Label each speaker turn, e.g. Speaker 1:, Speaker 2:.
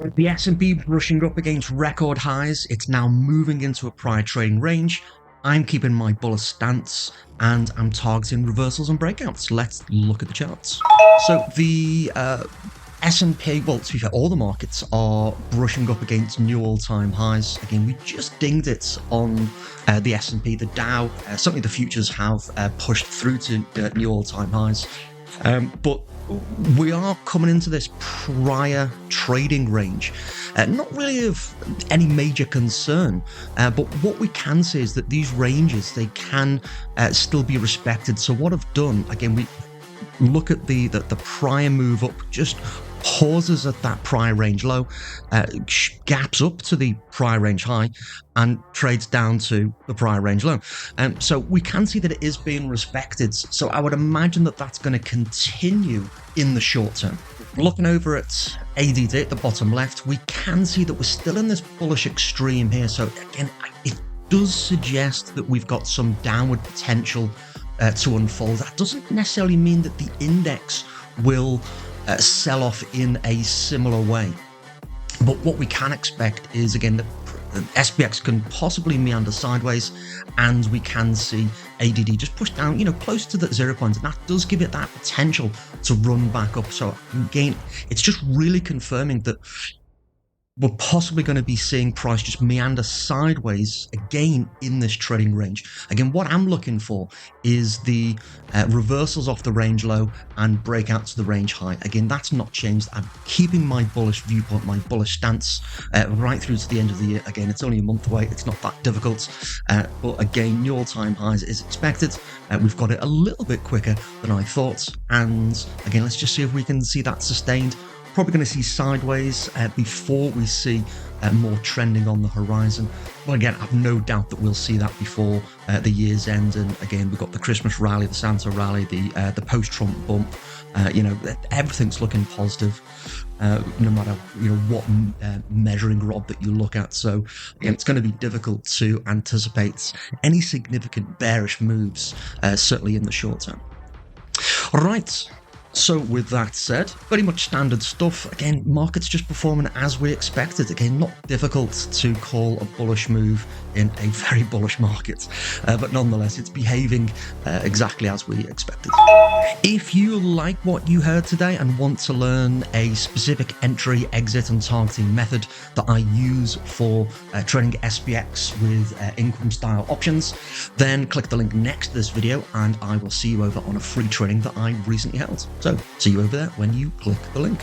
Speaker 1: The S&P brushing up against record highs. It's now moving into a prior trading range. I'm keeping my bullish stance and I'm targeting reversals and breakouts. Let's look at the charts. So the S&P, well, to be fair, all the markets are brushing up against new all-time highs. Again, we just dinged it on the S&P. The Dow, certainly the futures have pushed through to new all-time highs. But we are coming into this prior trading range. Not really of any major concern, but what we can say is that these ranges, they can still be respected. So what I've done, again, we look at the prior move up, just pauses at that prior range low, gaps up to the prior range high, and trades down to the prior range low. So we can see that it is being respected. So I would imagine that that's going to continue in the short term. Looking over at ADD at the bottom left, we can see that we're still in this bullish extreme here. So again, it does suggest that we've got some downward potential to unfold. That doesn't necessarily mean that the index will sell off in a similar way. But what we can expect is, again, that SPX can possibly meander sideways, and we can see ADD just push down, close to the 0 point, and that does give it that potential to run back up. So again, it's just really confirming that we're possibly going to be seeing price just meander sideways again in this trading range. Again, what I'm looking for is the reversals off the range low and breakout to the range high. Again, that's not changed. I'm keeping my bullish viewpoint, my bullish stance right through to the end of the year. Again, it's only a month away. It's not that difficult. But again, new all-time highs is expected. We've got it a little bit quicker than I thought. And again, let's just see if we can see that sustained. Probably going to see sideways before we see more trending on the horizon. But again, I have no doubt that we'll see that before the year's end. And again, we've got the Christmas rally, the Santa rally, the post-Trump bump. Everything's looking positive, no matter what measuring rod that you look at. So again, it's going to be difficult to anticipate any significant bearish moves, certainly in the short term. All right. So with that said, very much standard stuff. Again, markets just performing as we expected. Again, not difficult to call a bullish move in a very bullish market, but nonetheless, it's behaving exactly as we expected. If you like what you heard today and want to learn a specific entry, exit, and targeting method that I use for trading SPX with income style options, then click the link next to this video and I will see you over on a free training that I recently held. So see you over there when you click the link.